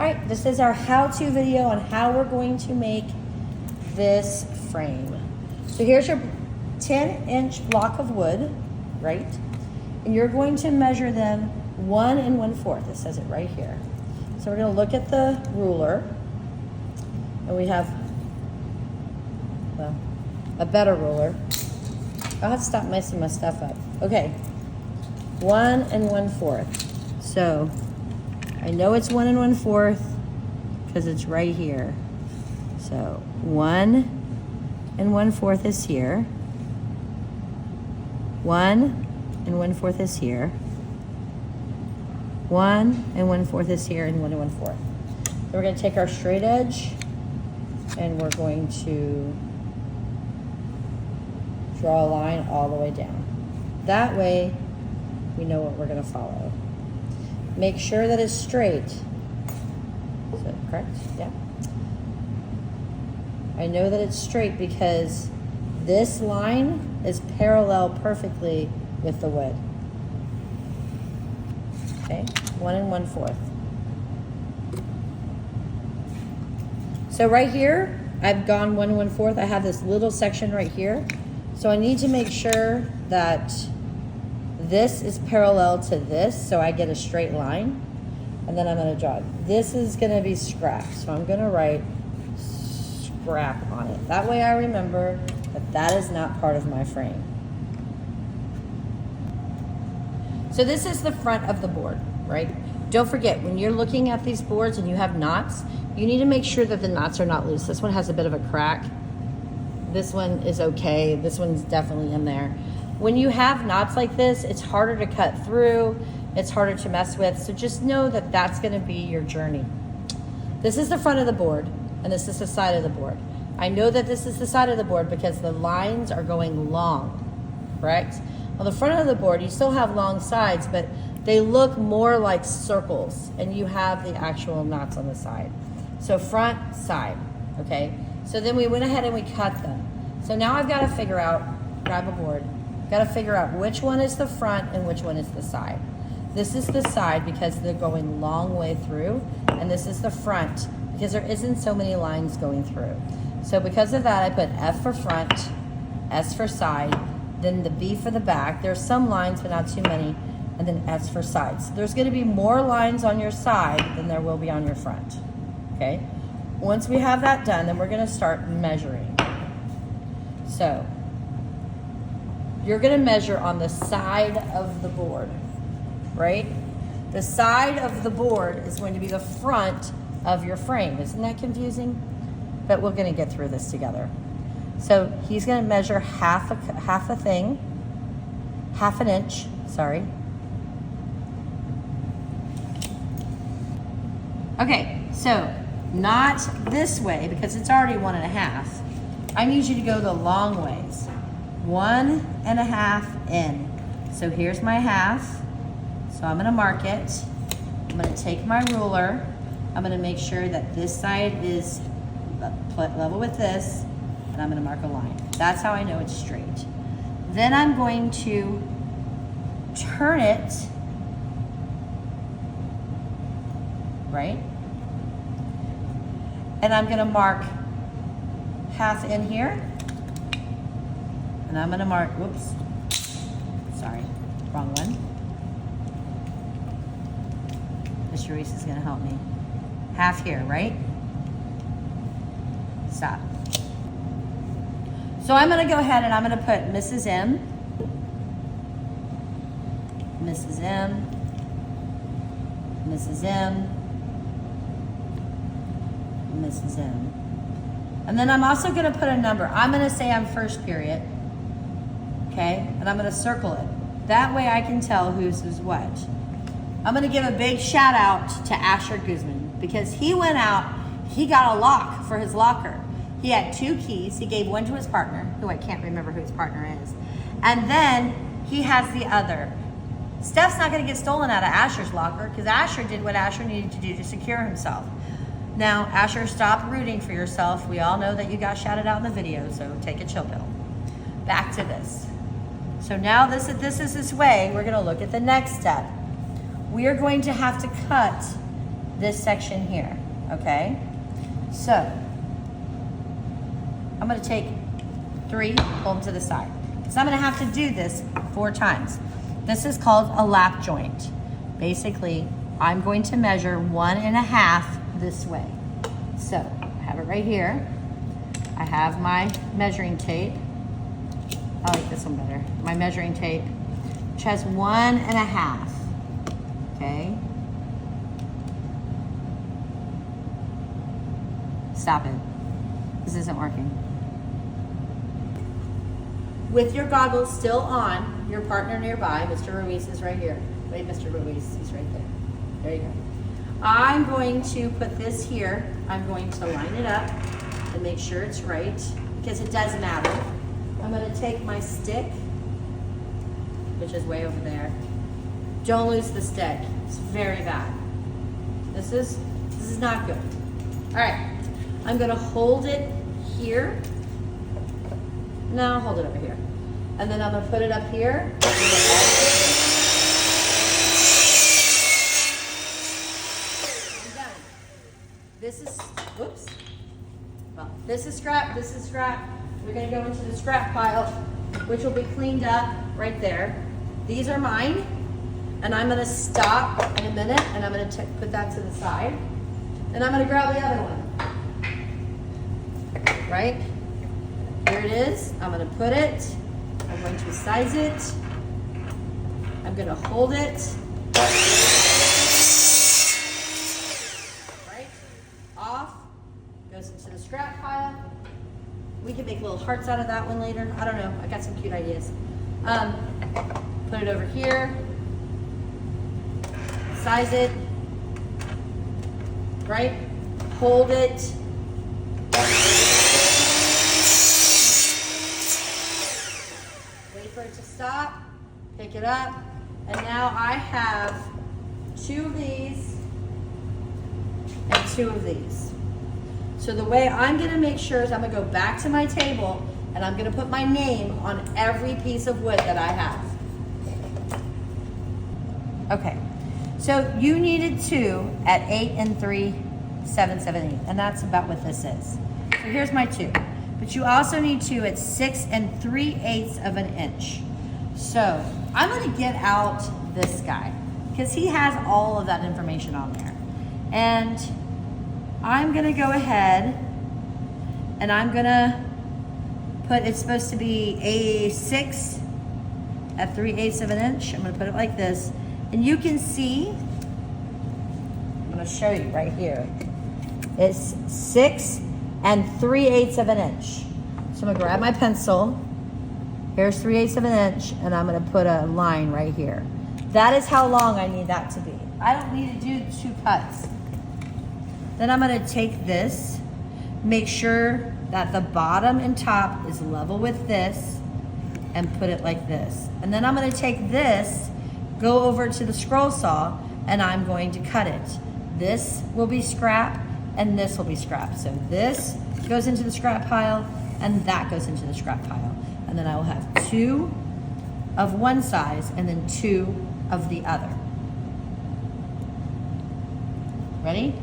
All right, this is our how-to video on how we're going to make this frame. So here's your 10-inch block of wood, right? And you're going to measure them 1 1/4. It says it right here. So we're gonna look at the ruler, and we have, well, a better ruler. I'll have to stop messing my stuff up. Okay, 1 1/4. So I know it's 1 1/4 because it's right here. So 1 1/4 is here. 1 1/4 is here. 1 1/4 is here, and 1 1/4. So we're going to take our straight edge and we're going to draw a line all the way down. That way we know what we're going to follow. Make sure that it's straight. Is that correct? Yeah. I know that it's straight because this line is parallel perfectly with the wood. Okay, 1 1/4. So right here, I've gone 1 1/4. I have this little section right here. So I need to make sure that this is parallel to this so I get a straight line. And then I'm gonna draw it. This is gonna be scrap. So I'm gonna write scrap on it. That way I remember that that is not part of my frame. So this is the front of the board, right? Don't forget, when you're looking at these boards and you have knots, you need to make sure that the knots are not loose. This one has a bit of a crack. This one is okay. This one's definitely in there. When you have knots like this, it's harder to cut through. It's harder to mess with. So just know that that's gonna be your journey. This is the front of the board, and this is the side of the board. I know that this is the side of the board because the lines are going long, correct? On the front of the board, you still have long sides, but they look more like circles, and you have the actual knots on the side. So front, side, okay? So then we went ahead and we cut them. So now I've got to figure out, grab a board, got to figure out which one is the front and which one is the side. This is the side because they're going long way through, and this is the front because there isn't so many lines going through. So because of that, I put F for front, S for side, then the B for the back. There's some lines, but not too many, and then S for sides. So there's gonna be more lines on your side than there will be on your front, okay? Once we have that done, then we're gonna start measuring. So, you're gonna measure on the side of the board, right? The side of the board is going to be the front of your frame. Isn't that confusing? But we're gonna get through this together. So he's gonna measure half an inch, sorry. Okay, so not this way because it's already 1 1/2. I need you to go the long ways. 1 1/2 in. So here's my half. So I'm gonna mark it. I'm gonna take my ruler. I'm gonna make sure that this side is level with this, and I'm gonna mark a line. That's how I know it's straight. Then I'm going to turn it, right? And I'm gonna mark half in here, and I'm gonna mark, whoops, sorry, wrong one. Miss Reese is gonna help me. Half here, right? Stop. So I'm gonna go ahead and I'm gonna put Mrs. M, Mrs. M, Mrs. M, Mrs. M. And then I'm also gonna put a number. I'm gonna say I'm first period, okay? And I'm gonna circle it. That way I can tell whose is what. I'm gonna give a big shout out to Asher Guzman because he went out, he got a lock for his locker. He had 2 keys. He gave one to his partner, who I can't remember who his partner is. And then he has the other. Steph's not gonna get stolen out of Asher's locker because Asher did what Asher needed to do to secure himself. Now, Asher, stop rooting for yourself. We all know that you got shouted out in the video, so take a chill pill. Back to this. So now this is this way. We're gonna look at the next step. We are going to have to cut this section here, okay? So, I'm gonna take 3, pull them to the side. So I'm gonna have to do this 4 times. This is called a lap joint. Basically, I'm going to measure 1.5 this way. So, I have it right here. I have my measuring tape. I like this one better. My measuring tape, which has 1.5, okay? Stop it. This isn't working. With your goggles still on, your partner nearby, Mr. Ruiz is right here. Wait, Mr. Ruiz, he's right there. There you go. I'm going to put this here. I'm going to line it up and make sure it's right, because it does matter. I'm gonna take my stick, which is way over there. Don't lose the stick, it's very bad. This is not good. All right, I'm gonna hold it here. No, I'll hold it over here. And then I'm gonna put it up here. I'm done. This is, whoops. Well, this is scrap, this is scrap. We're gonna go into the scrap pile, which will be cleaned up right there. These are mine, and I'm gonna stop in a minute, and I'm gonna put that to the side. And I'm gonna grab the other one. Right? Here it is. I'm gonna put it. I'm going to size it. I'm gonna hold it. Right? Off. Goes into the scrap pile. We can make little hearts out of that one later. I don't know. I got some cute ideas. Put it over here. Size it. Right? Hold it. Wait for it to stop. Pick it up. And now I have 2 of these and 2 of these. So the way I'm gonna make sure is I'm gonna go back to my table and I'm gonna put my name on every piece of wood that I have. Okay, so you needed 2 at 8 3 7 7 8, and that's about what this is. So here's my 2. But you also need 2 at 6 3/8 of an inch. So I'm gonna get out this guy because he has all of that information on there. And I'm gonna go ahead and I'm gonna put, it's supposed to be a 6 at 3/8 of an inch. I'm gonna put it like this. And you can see, I'm gonna show you right here. It's 6 3/8 of an inch. So I'm gonna grab my pencil. Here's 3/8 of an inch, and I'm gonna put a line right here. That is how long I need that to be. I don't need to do 2 cuts. Then I'm gonna take this, make sure that the bottom and top is level with this, and put it like this. And then I'm gonna take this, go over to the scroll saw, and I'm going to cut it. This will be scrap, and this will be scrap. So this goes into the scrap pile, and that goes into the scrap pile. And then I will have 2 of one size, and then 2 of the other. Ready?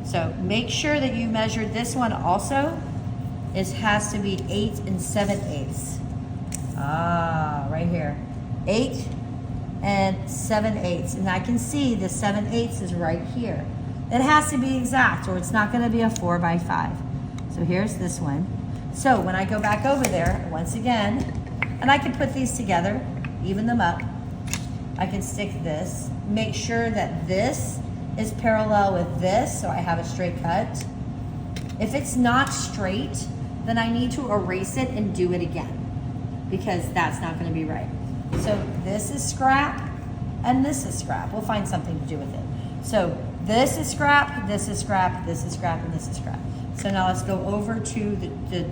So make sure that you measure this one also. It has to be 8 7/8. Ah, right here. 8 7/8. And I can see the 7/8 is right here. It has to be exact or it's not gonna be a 4 by 5. So here's this one. So when I go back over there, once again, and I can put these together, even them up. I can stick this, make sure that this is parallel with this, so I have a straight cut. If it's not straight, then I need to erase it and do it again because that's not gonna be right. So this is scrap and this is scrap. We'll find something to do with it. So this is scrap, this is scrap, this is scrap, and this is scrap. So now let's go over to the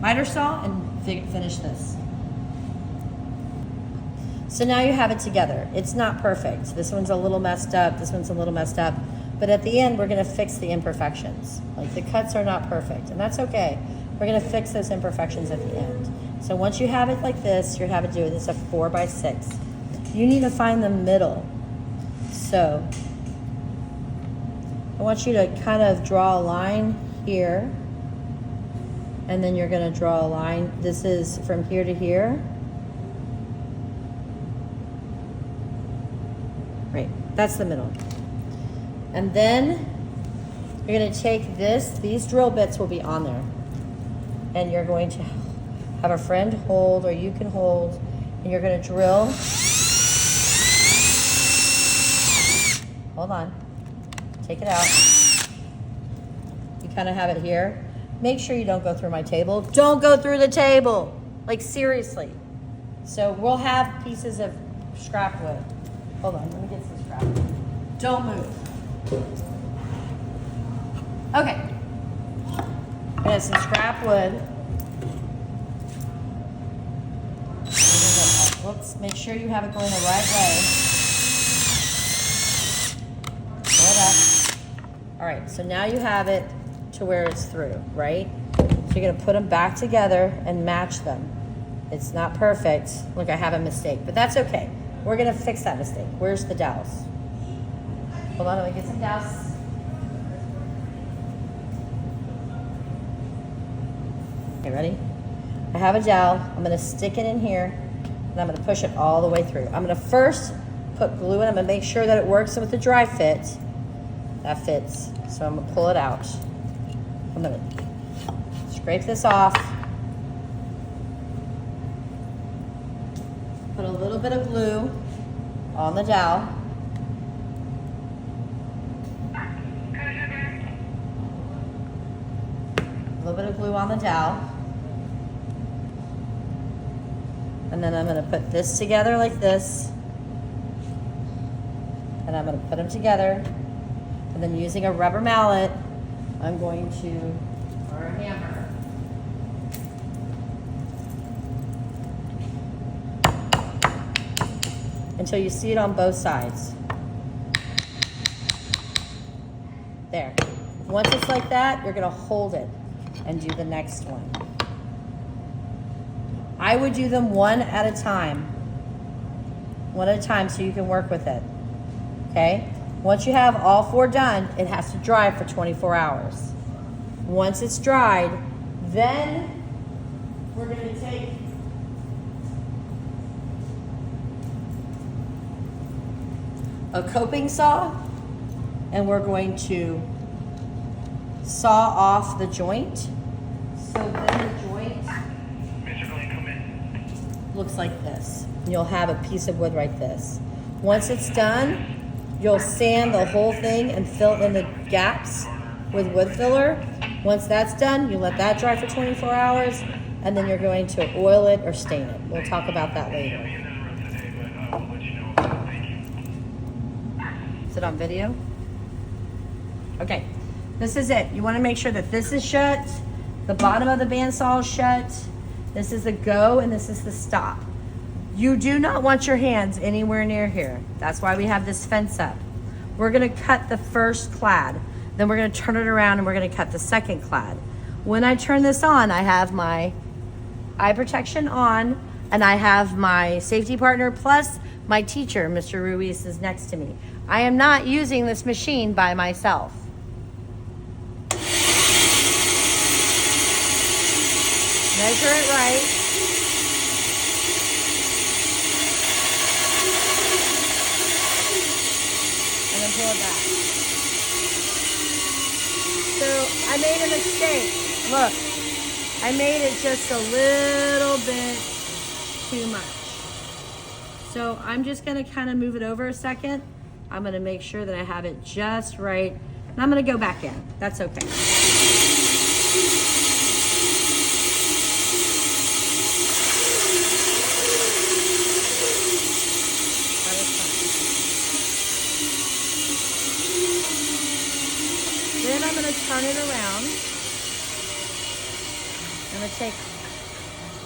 miter saw and finish this. So now you have it together. It's not perfect. This one's a little messed up, this one's a little messed up, but at the end we're gonna fix the imperfections. Like the cuts are not perfect, and that's okay. We're gonna fix those imperfections at the end. So once you have it like this, you have it do it. It's a 4 by 6. You need to find the middle. So I want you to kind of draw a line here, and then you're going to draw a line. This is from here to here. Right, that's the middle. And then you're going to take this, these drill bits will be on there, and you're going to have a friend hold, or you can hold, and you're going to drill. Hold on. Take it out. You kind of have it here. Make sure you don't go through my table. Don't go through the table. Like, seriously. So we'll have pieces of scrap wood. Hold on, let me get some scrap wood. Don't move. Okay. We have some scrap wood. Whoops, make sure you have it going the right way. Pull it up. All right, so now you have it to where it's through, right? So you're gonna put them back together and match them. It's not perfect. Look, I have a mistake, but that's okay. We're gonna fix that mistake. Where's the dowels? Hold on, let me get some dowels. Okay, ready? I have a dowel. I'm gonna stick it in here, and I'm gonna push it all the way through. I'm gonna first put glue in. I'm gonna make sure that it works with the dry fit. That fits. So I'm gonna pull it out. I'm gonna scrape this off. Put a little bit of glue on the dowel. A little bit of glue on the dowel. And then I'm gonna put this together like this. And I'm gonna put them together. And then using a rubber mallet, I'm going to, or a hammer, until you see it on both sides. There. Once it's like that, you're gonna hold it and do the next one. I would do them one at a time. One at a time so you can work with it. Okay? Once you have all 4 done, it has to dry for 24 hours. Once it's dried, then we're going to take a coping saw, and we're going to saw off the joint. So then the joint looks like this. You'll have a piece of wood like this. Once it's done, you'll sand the whole thing and fill in the gaps with wood filler. Once that's done, you let that dry for 24 hours, and then you're going to oil it or stain it. We'll talk about that later. Is it on video? Okay, this is it. You want to make sure that this is shut, the bottom of the bandsaw is shut, this is the go, and this is the stop. You do not want your hands anywhere near here. That's why we have this fence up. We're gonna cut the first clad, then we're gonna turn it around and we're gonna cut the second clad. When I turn this on, I have my eye protection on, and I have my safety partner plus my teacher, Mr. Ruiz, is next to me. I am not using this machine by myself. Measure it right. And then pull it back. So I made a mistake. Look, I made it just a little bit too much. So I'm just gonna kind of move it over a second. I'm gonna make sure that I have it just right. And I'm gonna go back in. That's okay. Then I'm going to turn it around. I'm going to take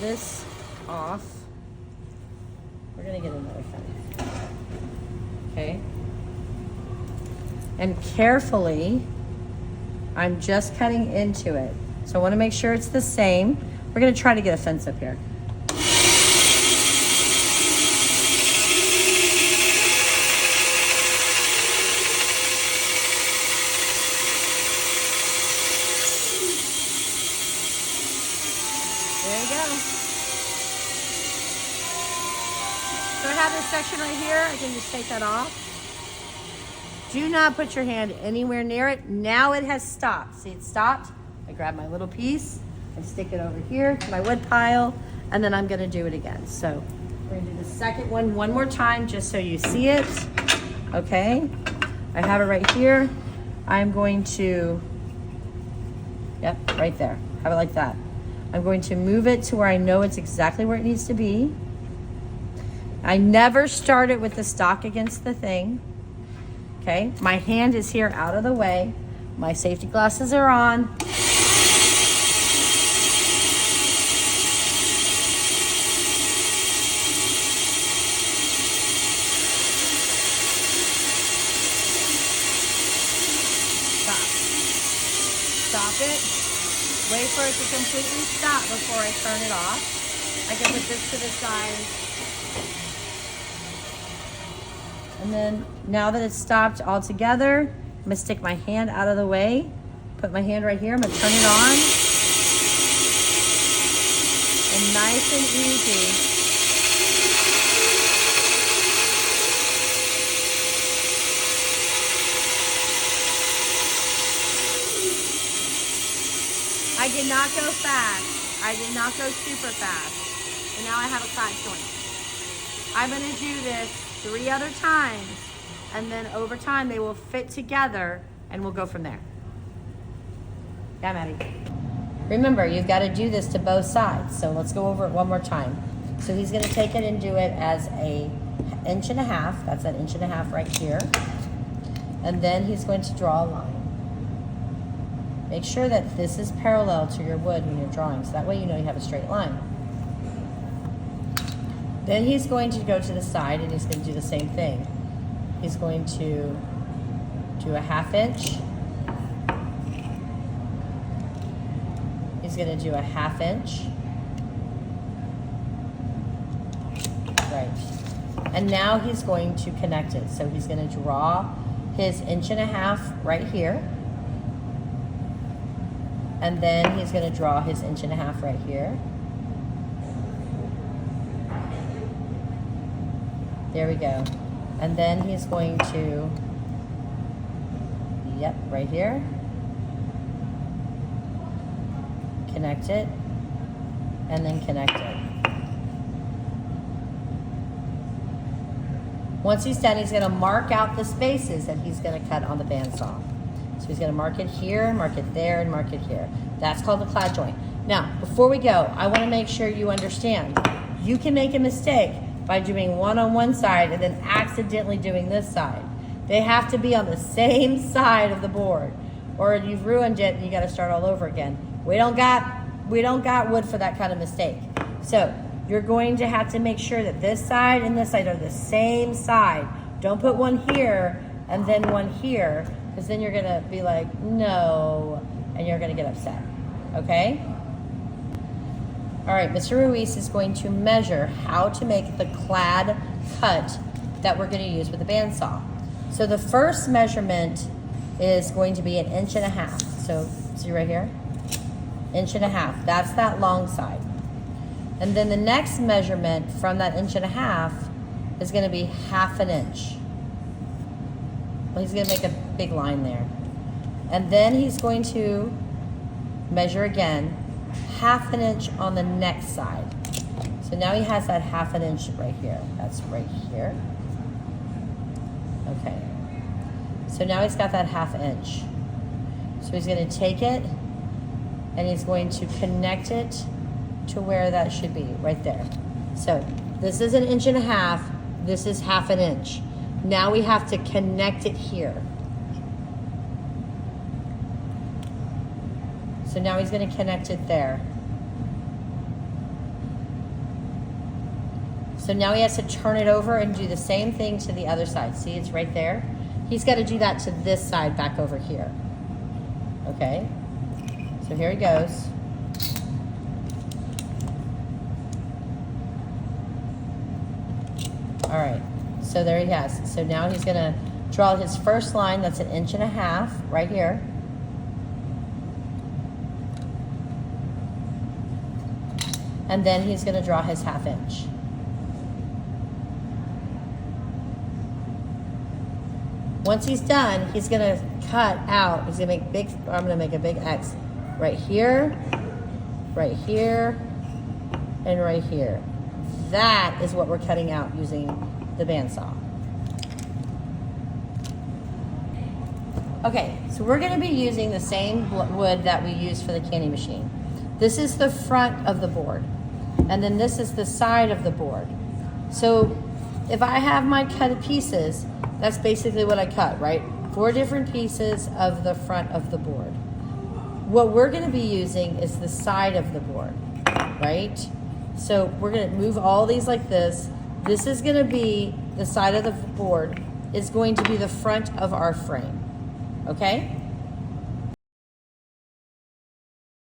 this off. We're going to get another fence. Okay. And carefully, I'm just cutting into it. So I want to make sure it's the same. We're going to try to get a fence up here. section right here, I can just take that off. Do not put your hand anywhere near it. Now it has stopped. See, it stopped. I grab my little piece, I stick it over here to my wood pile, and then I'm gonna do it again. So we're gonna do the second one more time just so you see it. Okay, I have it right here. I'm going to, yep, right there. Have it like that. I'm going to move it to where I know it's exactly where it needs to be. I never start it with the stock against the thing. Okay, my hand is here out of the way. My safety glasses are on. Stop it. Wait for it to completely stop before I turn it off. I can put this to the side. And then now that it's stopped altogether, I'm gonna stick my hand out of the way, put my hand right here, I'm gonna turn it on. And nice and easy. I did not go fast. I did not go super fast. And now I have a clad joint. I'm gonna do this 3 other times, and then over time they will fit together and we'll go from there. Yeah, Maddie. Remember, you've got to do this to both sides. So let's go over it one more time. So he's gonna take it and do it as a 1.5 inches. That's an 1.5 inches right here. And then he's going to draw a line. Make sure that this is parallel to your wood when you're drawing, so that way you know you have a straight line. Then he's going to go to the side and he's going to do the same thing. He's going to do a 1/2 inch. He's going to do a 1/2 inch. Right. And now he's going to connect it. So he's going to draw his 1.5 inches right here. And then he's going to draw his 1.5 inches right here. There we go. And then he's going to, yep, right here. Connect it, and then connect it. Once he's done, he's gonna mark out the spaces that he's gonna cut on the bandsaw. So he's gonna mark it here, mark it there, and mark it here. That's called the clad joint. Now, before we go, I wanna make sure you understand, you can make a mistake by doing one on one side and then accidentally doing this side. They have to be on the same side of the board, or you've ruined it and you gotta start all over again. We don't got wood for that kind of mistake. So you're going to have to make sure that this side and this side are the same side. Don't put one here and then one here, because then you're gonna be like, no, and you're gonna get upset, okay? All right, Mr. Ruiz is going to measure how to make the clad cut that we're gonna use with the bandsaw. So the first measurement is going to be 1.5 inches. So see right here? 1.5 inches, that's that long side. And then the next measurement from that 1.5 inches is gonna be 1/2 inch. Well, he's gonna make a big line there. And then he's going to measure again, 1/2 inch on the next side. So now he has that 1/2 inch right here. That's right here. Okay. So now he's got that 1/2 inch. So he's gonna take it and he's going to connect it to where that should be, right there. So this is 1.5 inches, this is 1/2 inch. Now we have to connect it here. So now he's going to connect it there. So now he has to turn it over and do the same thing to the other side. See, it's right there. He's got to do that to this side back over here. Okay, so here he goes. All right, so there he has. So now he's gonna draw his first line, that's 1.5 inches right here. And then he's gonna draw his 1/2 inch. Once he's done, he's gonna cut out, he's gonna make big, I'm gonna make a big X right here, and right here. That is what we're cutting out using the bandsaw. Okay, so we're gonna be using the same wood that we used for the candy machine. This is the front of the board, and then this is the side of the board. So if I have my cut pieces, that's basically what I cut, right? 4 different pieces of the front of the board. What we're gonna be using is the side of the board, right? So we're gonna move all these like this. This is gonna be the side of the board, is going to be the front of our frame, okay?